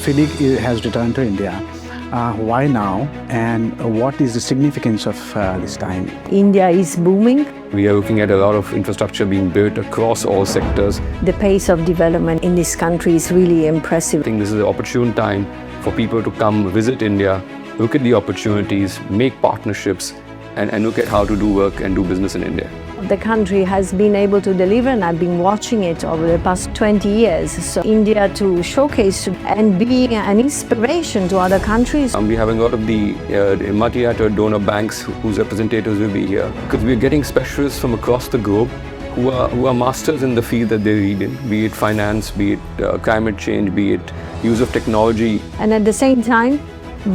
FIDIC has returned to India. Why now, and what is the significance of this time? India is booming. We are looking at a lot of infrastructure being built across all sectors. The pace of development in this country is really impressive. I think this is an opportune time for people to come visit India, look at the opportunities, make partnerships, and look at how to do work and do business in India. The country has been able to deliver, and I've been watching it over the past 20 years. So India to showcase and be an inspiration to other countries. We're having a lot of the multilateral donor banks whose representatives will be here, because we're getting specialists from across the globe who are masters in the field that they read in, be it finance, be it climate change, be it use of technology. And at the same time,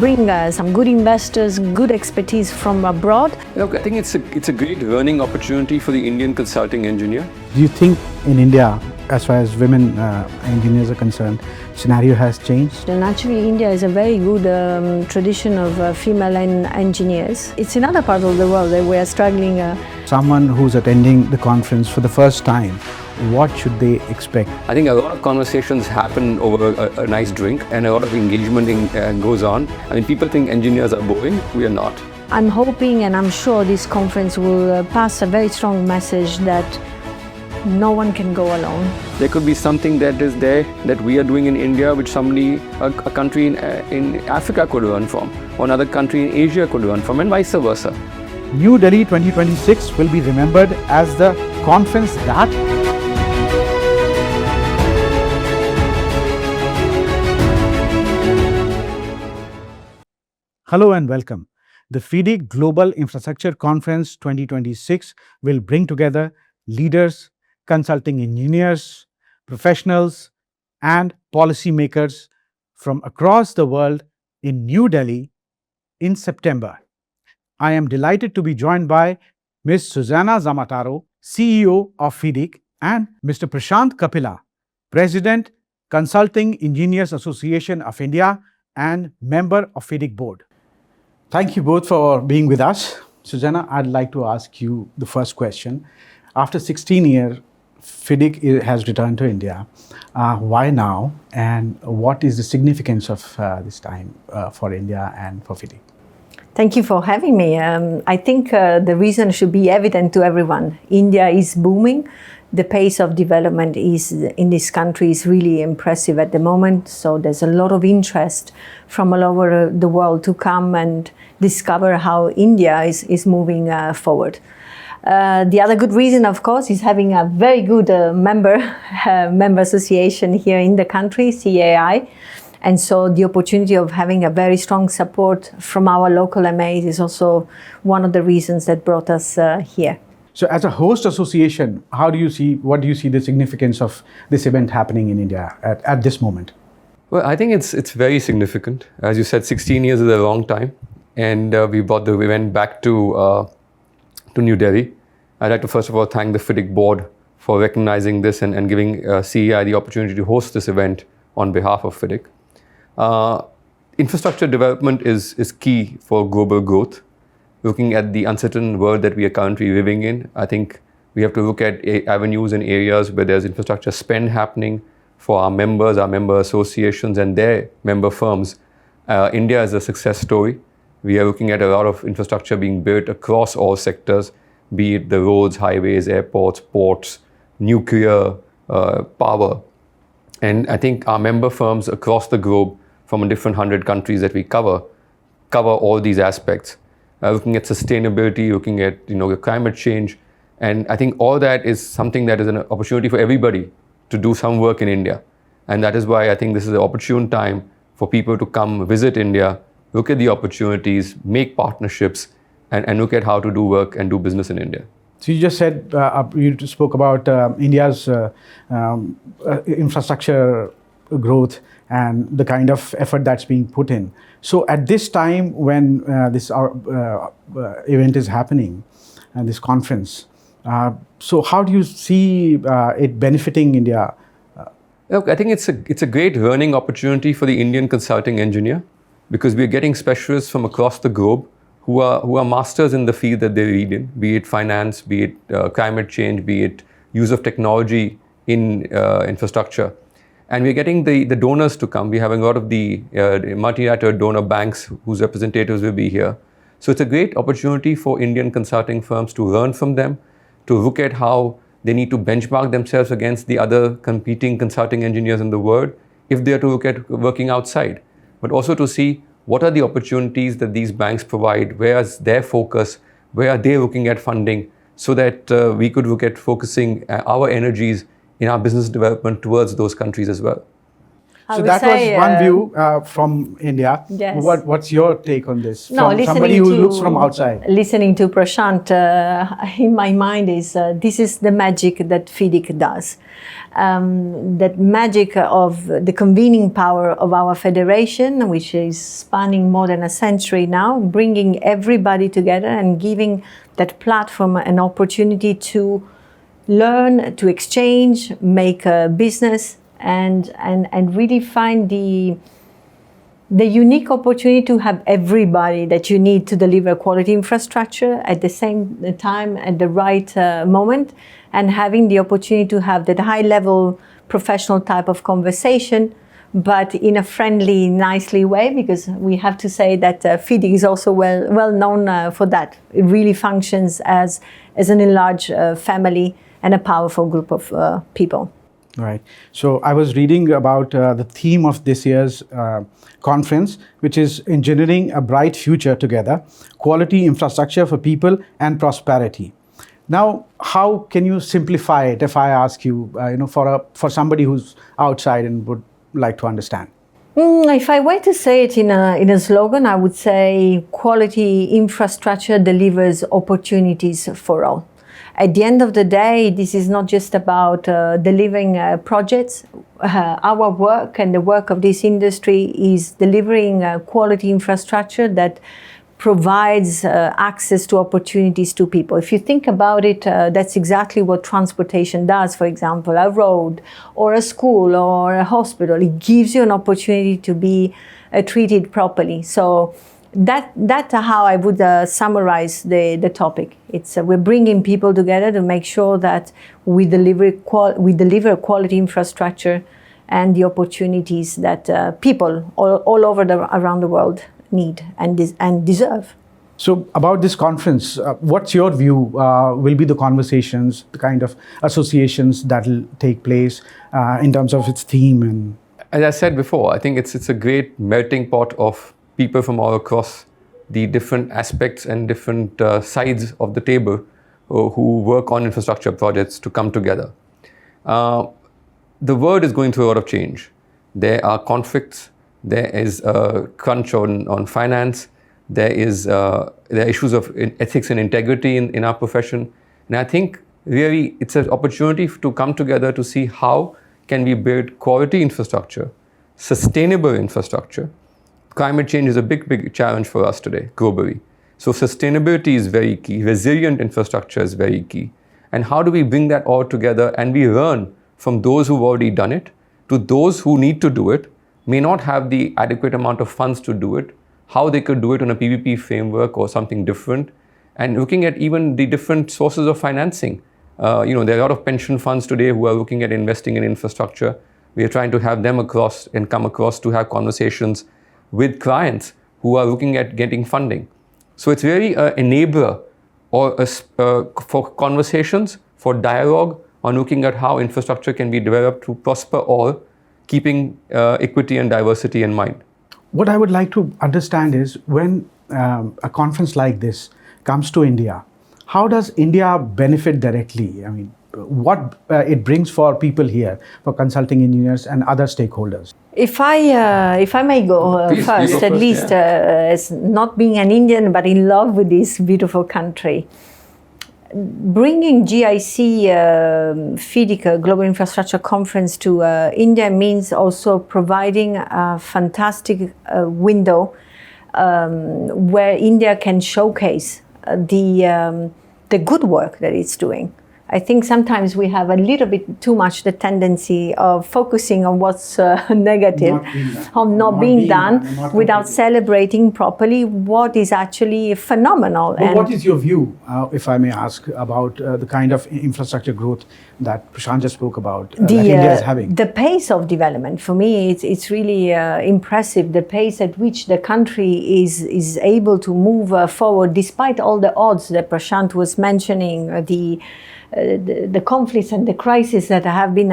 bring some good investors, good expertise from abroad. Look, I think it's a great learning opportunity for the Indian consulting engineer. Do you think in India, as far as women engineers are concerned, scenario has changed? And actually, India is a very good tradition of female engineers. It's in other parts of the world that we are struggling. Someone who's attending the conference for the first time, what should they expect? I think a lot of conversations happen over a nice drink, and a lot of engagement goes on. I mean, people think engineers are boring. We are not. I'm hoping and I'm sure this conference will pass a very strong message that no one can go alone. There could be something that is there that we are doing in India which a country in Africa could learn from, or another country in Asia could learn from, and vice versa. New Delhi 2026 will be remembered as the conference that Hello and welcome. The FIDIC Global Infrastructure Conference 2026 will bring together leaders, consulting engineers, professionals, and policymakers from across the world in New Delhi in September. I am delighted to be joined by Ms. Susanna Zamataro, CEO of FIDIC, and Mr. Prashant Kapila, President, Consulting Engineers Association of India and member of FIDIC Board. Thank you both for being with us. Susanna, I'd like to ask you the first question. After 16 years, FIDIC has returned to India. Why now, and what is the significance of this time for India and for FIDIC? Thank you for having me. I think the reason should be evident to everyone. India is booming. The pace of development in this country is really impressive at the moment. So there's a lot of interest from all over the world to come and discover how India is moving forward. The other good reason, of course, is having a very good member association here in the country, CEAI. And so the opportunity of having a very strong support from our local MAs is also one of the reasons that brought us here. So as a host association, what do you see the significance of this event happening in India at this moment? Well, I think it's very significant. As you said, 16 years is a long time, and we brought the event back to New Delhi. I'd like to first of all thank the FIDIC board for recognizing this and giving CEAI the opportunity to host this event on behalf of FIDIC. Infrastructure development is key for global growth. Looking at the uncertain world that we are currently living in, I think we have to look at avenues and areas where there's infrastructure spend happening for our members, our member associations, and their member firms. India is a success story. We are looking at a lot of infrastructure being built across all sectors, be it the roads, highways, airports, ports, nuclear, power. And I think our member firms across the globe from different 100 countries that we cover all these aspects. Looking at sustainability, looking at climate change, and I think all that is something that is an opportunity for everybody to do some work in India, and that is why I think this is an opportune time for people to come visit India, look at the opportunities, make partnerships, and look at how to do work and do business in India. So you just said you spoke about India's infrastructure growth and the kind of effort that's being put in. So at this time when this event is happening, and this conference, so how do you see it benefiting India? Look, I think it's a great learning opportunity for the Indian consulting engineer, because we're getting specialists from across the globe who are masters in the field that they read in, be it finance, be it climate change, be it use of technology in infrastructure. And we're getting the donors to come. We're having a lot of the multilateral donor banks whose representatives will be here. So it's a great opportunity for Indian consulting firms to learn from them, to look at how they need to benchmark themselves against the other competing consulting engineers in the world if they are to look at working outside, but also to see what are the opportunities that these banks provide, where is their focus, where are they looking at funding, so that we could look at focusing our energies in our business development towards those countries as well. I So would that say, was one view from India. Yes. What's your take on this? No, From somebody who looks from outside. Listening to Prashant, in my mind is this is the magic that FIDIC does. That magic of the convening power of our federation, which is spanning more than a century now, bringing everybody together and giving that platform an opportunity to learn, to exchange, make a business, and really find the unique opportunity to have everybody that you need to deliver quality infrastructure at the same time, at the right moment, and having the opportunity to have that high-level professional type of conversation, but in a friendly, nicely way, because we have to say that FIDIC is also well known for that. It really functions as an enlarged family and a powerful group of people. Right. So I was reading about the theme of this year's conference, which is Engineering a Bright Future Together, Quality Infrastructure for People and Prosperity. Now, how can you simplify it if I ask you, for somebody who's outside and would like to understand? If I were to say it in a slogan, I would say quality infrastructure delivers opportunities for all. At the end of the day, this is not just about delivering projects. Our work and the work of this industry is delivering quality infrastructure that provides access to opportunities to people. If you think about it, that's exactly what transportation does. For example, a road or a school or a hospital, it gives you an opportunity to be treated properly. So that's how I would summarize the topic. It's we're bringing people together to make sure that we deliver quality infrastructure and the opportunities that people all over around the world need and deserve. So about this conference, what's your view? Will be the conversations, the kind of associations that will take place in terms of its theme? And as I said before, I think it's a great melting pot of people from all across the different aspects and different sides of the table who work on infrastructure projects to come together. The world is going through a lot of change. There are conflicts. There is a crunch on finance. There are issues of ethics and integrity in our profession. And I think really it's an opportunity to come together to see how can we build quality infrastructure, sustainable infrastructure. Climate change is a big challenge for us today globally. So sustainability is very key. Resilient infrastructure is very key. And how do we bring that all together and we learn from those who've already done it to those who need to do it, may not have the adequate amount of funds to do it, how they could do it on a PPP framework or something different, and looking at even the different sources of financing. There are a lot of pension funds today who are looking at investing in infrastructure. We are trying to have them come across to have conversations with clients who are looking at getting funding. So it's really an enabler for conversations, for dialogue on looking at how infrastructure can be developed to prosper all, keeping equity and diversity in mind. what I would like to understand is when a conference like this comes to India, how does India benefit directly? I mean, what it brings for people here, for consulting engineers and other stakeholders? If I may go Please, first, you go at first, least as not being an Indian but in love with this beautiful country, bringing GIC, FIDIC Global Infrastructure Conference to India means also providing a fantastic window where India can showcase the good work that it's doing. I think sometimes we have a little bit too much the tendency of focusing on what's negative, not being done without celebrating properly what is actually phenomenal. But what is your view, if I may ask, about the kind of infrastructure growth that Prashant just spoke about, that India is having? The pace of development, for me, it's really impressive, the pace at which the country is able to move forward despite all the odds that Prashant was mentioning, the conflicts and the crises that have been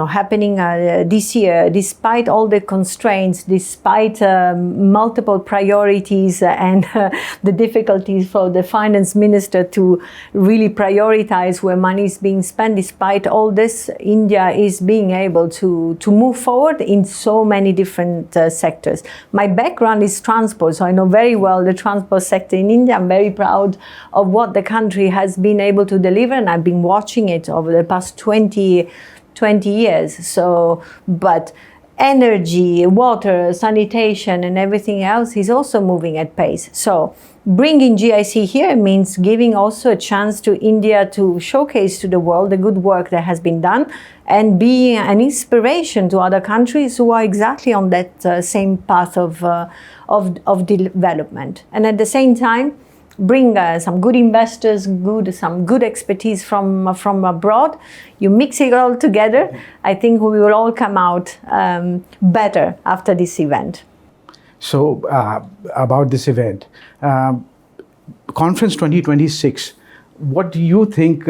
happening this year, despite all the constraints, despite multiple priorities and the difficulties for the finance minister to really prioritize where money is being spent. Despite all this, India is being able to move forward in so many different sectors. My background is transport, so I know very well the transport sector in India. I'm very proud of what the country has been able to deliver, and I've been watching it over the past 20 years. So, but energy, water, sanitation, and everything else is also moving at pace. So, bringing GIC here means giving also a chance to India to showcase to the world the good work that has been done and be an inspiration to other countries who are exactly on that same path of development. And at the same time, bring some good investors, some good expertise from abroad. You mix it all together. I think we will all come out better after this event. So, about this event, Conference 2026, what do you think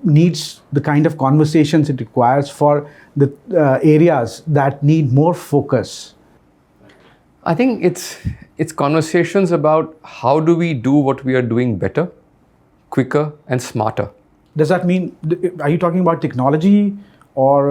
needs the kind of conversations it requires for the areas that need more focus? I think it's conversations about how do we do what we are doing better, quicker, and smarter. Does that mean, are you talking about technology or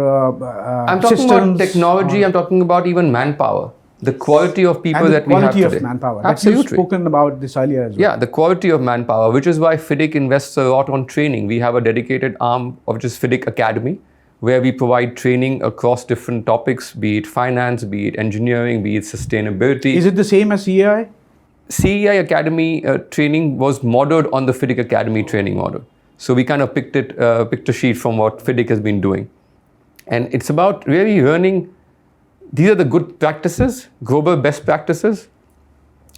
I'm talking about technology, I'm talking about even manpower. The quality of people that we have today. And the quality of manpower. Absolutely. You've spoken about this earlier as well. Yeah, the quality of manpower, which is why FIDIC invests a lot on training. We have a dedicated arm of just FIDIC Academy, where we provide training across different topics, be it finance, be it engineering, be it sustainability. Is it the same as CEAI? CEAI Academy training was modeled on the FIDIC Academy training model. So we kind of picked a sheet from what FIDIC has been doing. And it's about really learning, these are the good practices, global best practices.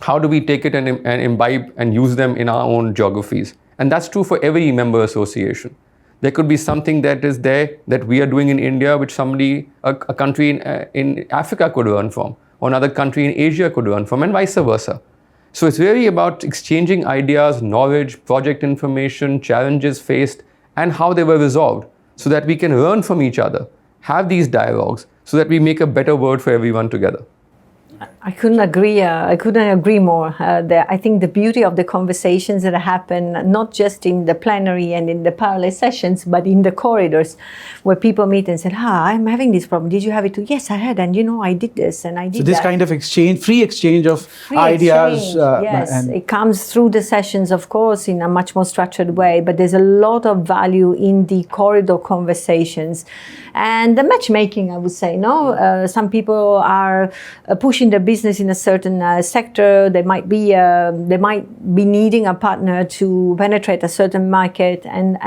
How do we take it and imbibe and use them in our own geographies? And that's true for every member association. There could be something that is there that we are doing in India, which a country in Africa could learn from, or another country in Asia could learn from, and vice versa. So it's really about exchanging ideas, knowledge, project information, challenges faced, and how they were resolved, so that we can learn from each other, have these dialogues, so that we make a better world for everyone together. I couldn't agree more. I think the beauty of the conversations that happen, not just in the plenary and in the parallel sessions, but in the corridors, where people meet and say, I'm having this problem. Did you have it too? Yes, I had, and I did this and I did that. So this kind of free exchange of ideas. Yes, it comes through the sessions, of course, in a much more structured way, but there's a lot of value in the corridor conversations. And the matchmaking, I would say, some people are pushing their business in a certain sector. They might be needing a partner to penetrate a certain market, and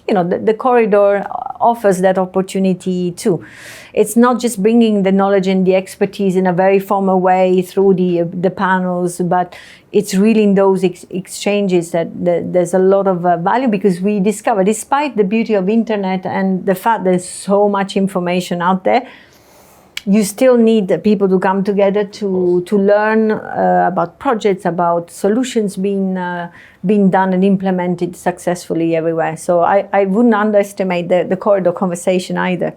the corridor offers that opportunity too. It's not just bringing the knowledge and the expertise in a very formal way through the panels, but it's really in those exchanges that there's a lot of value, because we discover, despite the beauty of internet and the fact there's so much information out there, you still need people to come together to learn about projects, about solutions being done and implemented successfully everywhere. So I wouldn't underestimate the corridor conversation either.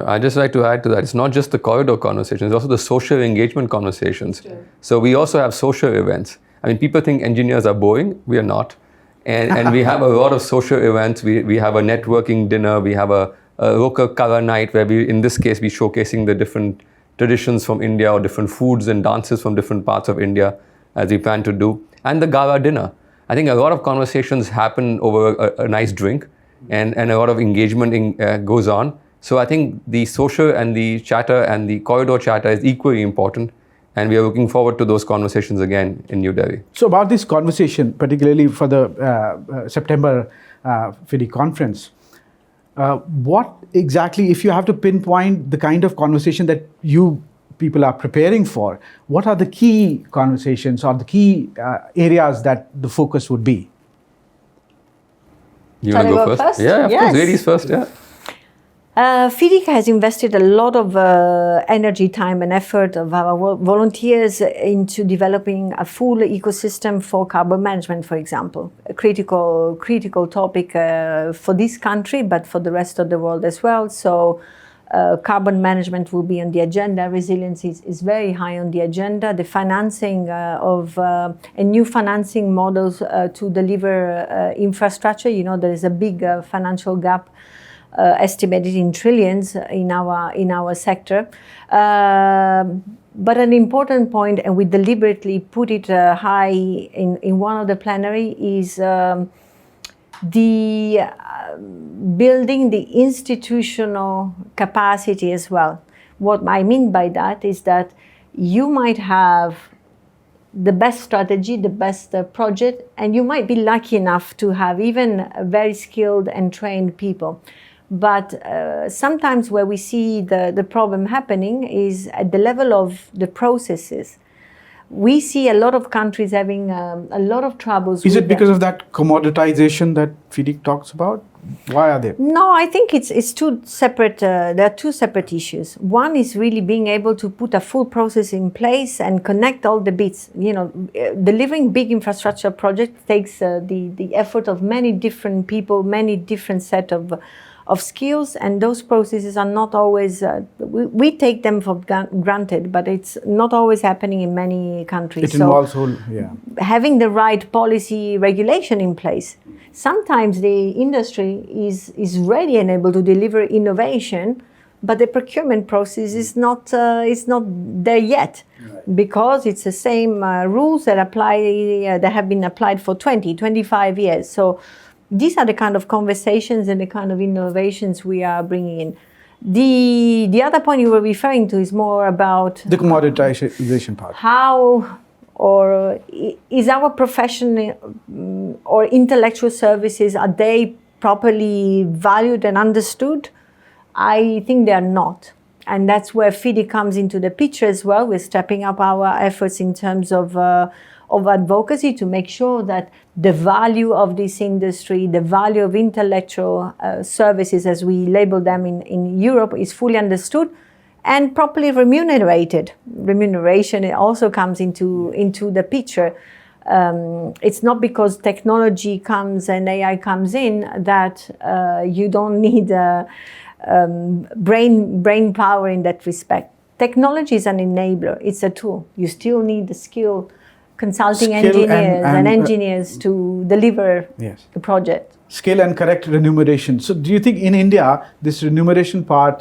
I'd just like to add to that. It's not just the corridor conversations, it's also the social engagement conversations. Sure. So we also have social events. I mean, people think engineers are boring. We are not. And we have a lot of social events. We have a networking dinner. We have a local color night where in this case, we're showcasing the different traditions from India or different foods and dances from different parts of India, as we plan to do. And the gala dinner. I think a lot of conversations happen over a nice drink, and a lot of engagement goes on. So I think the social and the chatter and the corridor chatter is equally important. And we are looking forward to those conversations again in New Delhi. So about this conversation, particularly for the September FIDIC conference. What exactly, if you have to pinpoint the kind of conversation that you people are preparing for, what are the key conversations or the key areas that the focus would be? You want to go first? Yeah, of course. Ladies first, yeah. FIDIC has invested a lot of energy, time and effort of our volunteers into developing a full ecosystem for carbon management, for example. A critical topic for this country, but for the rest of the world as well. So carbon management will be on the agenda. Resilience is very high on the agenda. The financing of new financing models to deliver infrastructure. You know, there is a big financial gap estimated in trillions in our sector. But an important point, and we deliberately put it high in one of the plenary, is the building the institutional capacity as well. What I mean by that is that you might have the best strategy, the best project, and you might be lucky enough to have even very skilled and trained people. But sometimes where we see the problem happening is at the level of the processes. We see a lot of countries having a lot of troubles. Is it because of that commoditization that FIDIC talks about? Why are they? No, I think it's two separate. There are two separate issues. One is really being able to put a full process in place and connect all the bits. You know, delivering big infrastructure projects takes the effort of many different people, many different set of skills, and those processes are not always, we take them for granted, but it's not always happening in many countries. It involves having the right policy regulation in place. Sometimes the industry is ready and able to deliver innovation, but the procurement process is not there yet, because it's the same rules that apply that have been applied for 25 years. So these are the kind of conversations and the kind of innovations we are bringing in. The other point you were referring to is more about the commoditization part. How or is our profession or intellectual services, are they properly valued and understood? I think they are not. And that's where FIDIC comes into the picture as well. We're stepping up our efforts in terms of advocacy to make sure that the value of this industry, the value of intellectual services, as we label them in Europe, is fully understood and properly remunerated. Remuneration also comes into the picture. It's not because technology comes and AI comes in that you don't need brain power in that respect. Technology is an enabler. It's a tool. You still need the skill engineers and engineers to deliver the project. Skill and correct remuneration. So do you think in India, this remuneration part,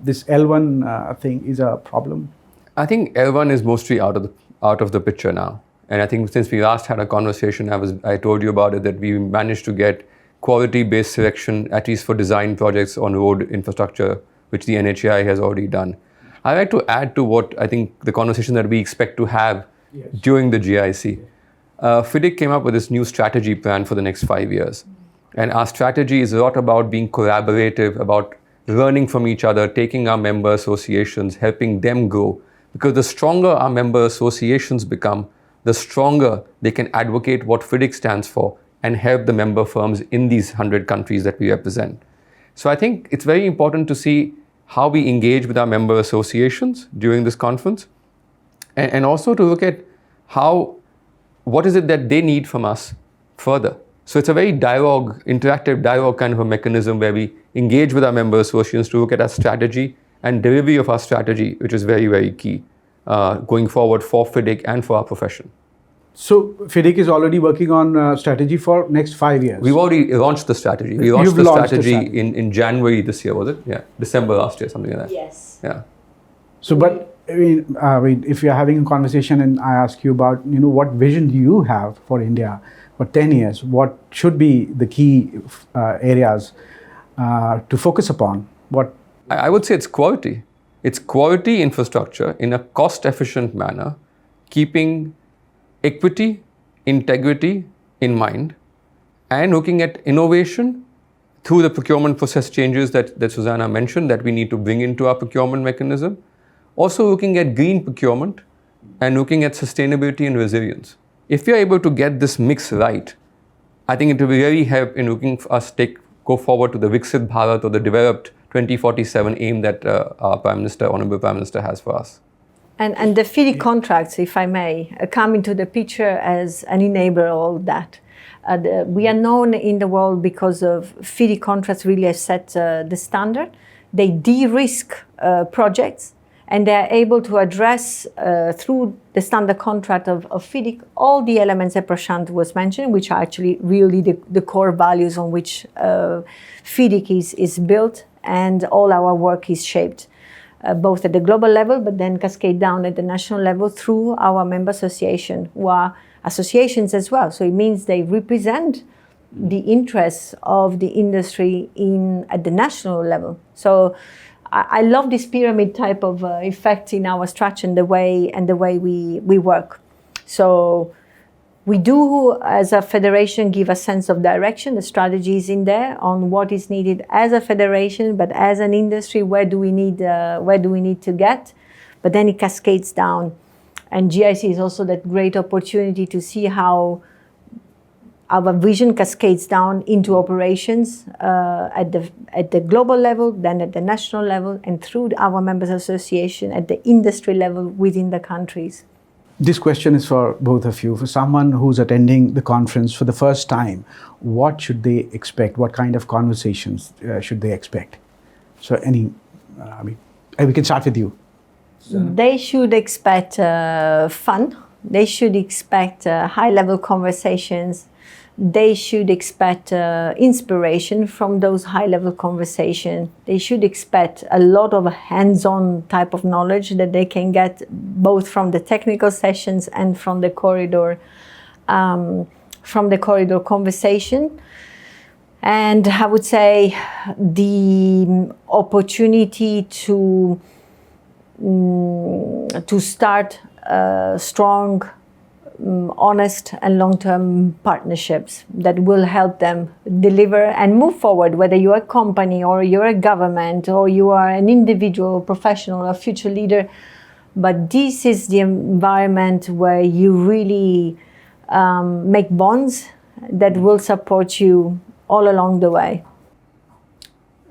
this L1 thing is a problem? I think L1 is mostly out of the picture now. And I think since we last had a conversation, I told you about it, that we managed to get quality-based selection, at least for design projects on road infrastructure, which the NHAI has already done. I'd like to add to what I think the conversation that we expect to have during the GIC. FIDIC came up with this new strategy plan for the next 5 years. And our strategy is a lot about being collaborative, about learning from each other, taking our member associations, helping them grow. Because the stronger our member associations become, the stronger they can advocate what FIDIC stands for and help the member firms in these 100 countries that we represent. So I think it's very important to see how we engage with our member associations during this conference, and also to look at what is it that they need from us further. So it's a very interactive dialogue kind of a mechanism where we engage with our member associations to look at our strategy and delivery of our strategy, which is very, very key going forward for FIDIC and for our profession. So FIDIC is already working on strategy for next 5 years. We've already launched the strategy. We launched the strategy in January this year, was it? Yeah, December last year, something like that. Yes. Yeah. So, but I mean, if you're having a conversation and I ask you about, what vision do you have for India for 10 years? What should be the key areas to focus upon? I would say it's quality. It's quality infrastructure in a cost-efficient manner, keeping equity, integrity in mind, and looking at innovation through the procurement process changes that Susanna mentioned that we need to bring into our procurement mechanism. Also looking at green procurement and looking at sustainability and resilience. If we are able to get this mix right, I think it will really help in looking for us go forward to the Viksit Bharat or the developed 2047 aim that our Honorable Prime Minister has for us. And the FIDIC contracts, if I may, come into the picture as an enabler of all that. We are known in the world because of FIDIC contracts really have set the standard. They de-risk projects, and they are able to address through the standard contract of FIDIC all the elements that Prashant was mentioning, which are actually really the core values on which FIDIC is built and all our work is shaped. Both at the global level, but then cascade down at the national level through our member association, who are associations as well. So it means they represent the interests of the industry at the national level. So I love this pyramid type of effect in our structure and the way we work. So we do, as a federation, give a sense of direction. The strategy is in there on what is needed as a federation, but as an industry, where do we need to get? But then it cascades down, and GIC is also that great opportunity to see how our vision cascades down into operations at the global level, then at the national level, and through our members association at the industry level within the countries. This question is for both of you. For someone who's attending the conference for the first time, what should they expect? What kind of conversations should they expect? So we can start with you. They should expect fun. They should expect high-level conversations. They should expect inspiration from those high-level conversations. They should expect a lot of hands-on type of knowledge that they can get both from the technical sessions and from the corridor conversation. And I would say the opportunity to start strong, honest and long-term partnerships that will help them deliver and move forward, whether you're a company or you're a government or you are an individual, professional or future leader. But this is the environment where you really make bonds that will support you all along the way.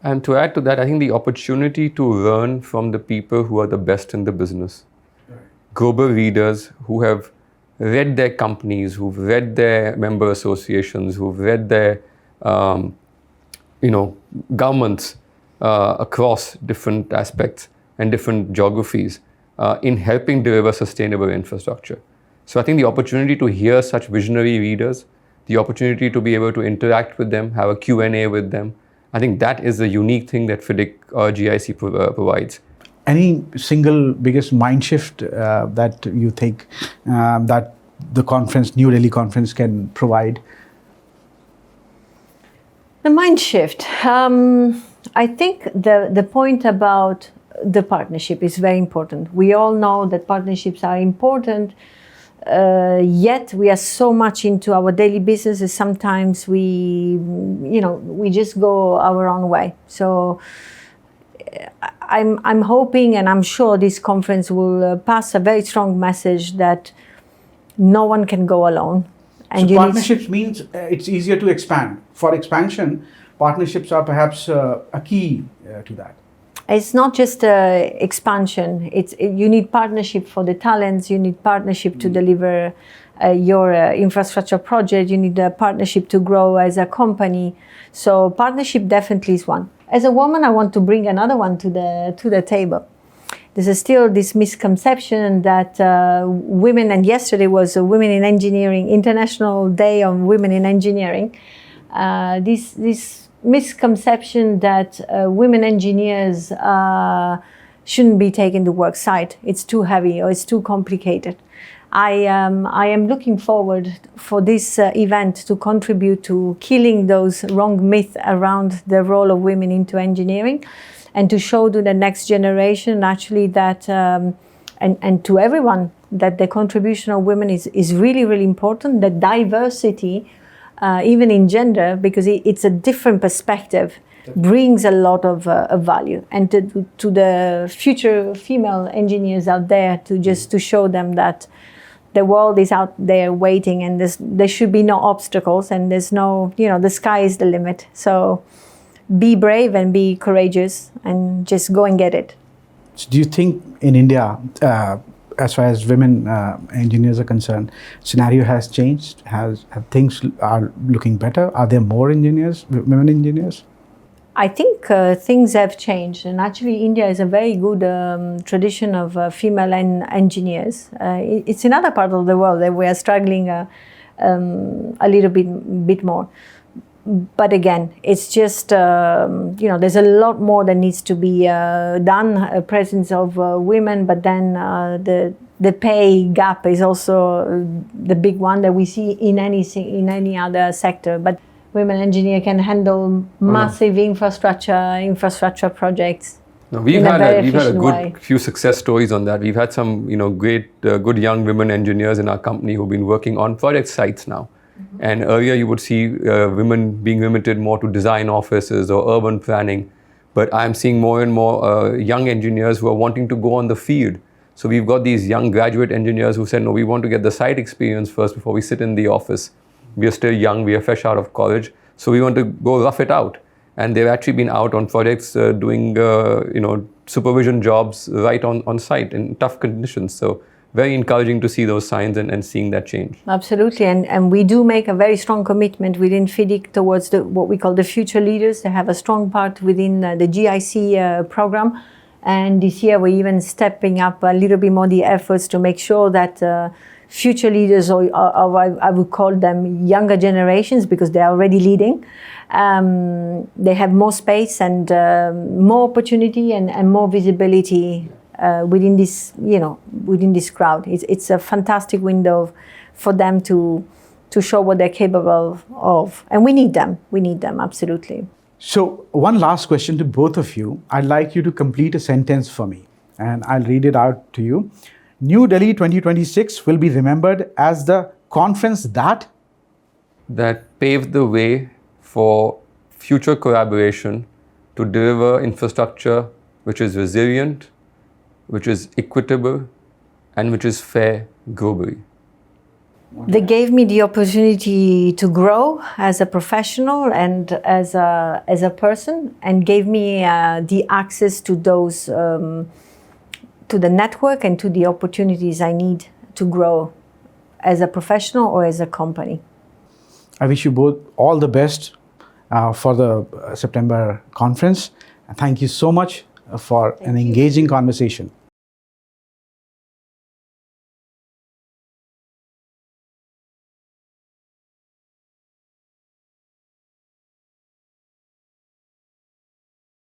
And to add to that, I think the opportunity to learn from the people who are the best in the business. Right. Global leaders who have read their companies, who've read their member associations, who've read their governments across different aspects and different geographies in helping deliver sustainable infrastructure. So I think the opportunity to hear such visionary leaders, the opportunity to be able to interact with them, have a Q&A with them, I think that is the unique thing that FIDIC GIC provides. Any single biggest mind shift that you think that the New Delhi conference can provide? The mind shift. I think the point about the partnership is very important. We all know that partnerships are important, yet we are so much into our daily businesses. Sometimes we just go our own way. So I'm hoping and I'm sure this conference will pass a very strong message that no one can go alone. And so partnerships means it's easier to expand. For expansion, partnerships are perhaps a key to that. It's not just expansion. You need partnership for the talents. You need partnership to deliver your infrastructure project. You need a partnership to grow as a company. So partnership definitely is one. As a woman, I want to bring another one to the table. There's still this misconception that women, and yesterday was a Women in Engineering, International Day of Women in Engineering. This misconception that women engineers shouldn't be taken to work site. It's too heavy or it's too complicated. I am looking forward for this event to contribute to killing those wrong myths around the role of women into engineering, and to show to the next generation actually that, and to everyone, that the contribution of women is really, really important, that diversity even in gender, because it's a different perspective, brings a lot of value. And to the future female engineers out there, to show them that the world is out there waiting, and there should be no obstacles, and there's no, the sky is the limit. So be brave and be courageous and just go and get it. So do you think in India, as far as women engineers are concerned, scenario has changed? Have things are looking better? Are there more engineers, women engineers? I think things have changed, and actually India is a very good tradition of female engineers. It's another part of the world that we are struggling a little bit more. But again, it's just, there's a lot more that needs to be done, a presence of women, but then the pay gap is also the big one that we see in any other sector. But women engineers can handle massive infrastructure projects. No, we've had a good few success stories on that. We've had some, great, good young women engineers in our company who've been working on project sites now. And earlier you would see women being limited more to design offices or urban planning. But I'm seeing more and more young engineers who are wanting to go on the field. So we've got these young graduate engineers who said, no, we want to get the site experience first before we sit in the office. We are still young, we are fresh out of college. So we want to go rough it out. And they've actually been out on projects doing, supervision jobs right on site in tough conditions. So very encouraging to see those signs and seeing that change. Absolutely, and we do make a very strong commitment within FIDIC towards what we call the future leaders. They have a strong part within the GIC program, and this year we're even stepping up a little bit more the efforts to make sure that future leaders, or I would call them younger generations, because they're already leading, they have more space and more opportunity and more visibility within this crowd. It's a fantastic window for them to show what they're capable of, and we need them absolutely. So one last question to both of you. I'd like you to complete a sentence for me, and I'll read it out to you. New Delhi 2026 will be remembered as the conference that paved the way for future collaboration to deliver infrastructure which is resilient, which is equitable, and which is fair globally. They gave me the opportunity to grow as a professional and as a person, and gave me the access to those, to the network and to the opportunities I need to grow as a professional or as a company. I wish you both all the best for the September conference. Thank you so much for an engaging conversation.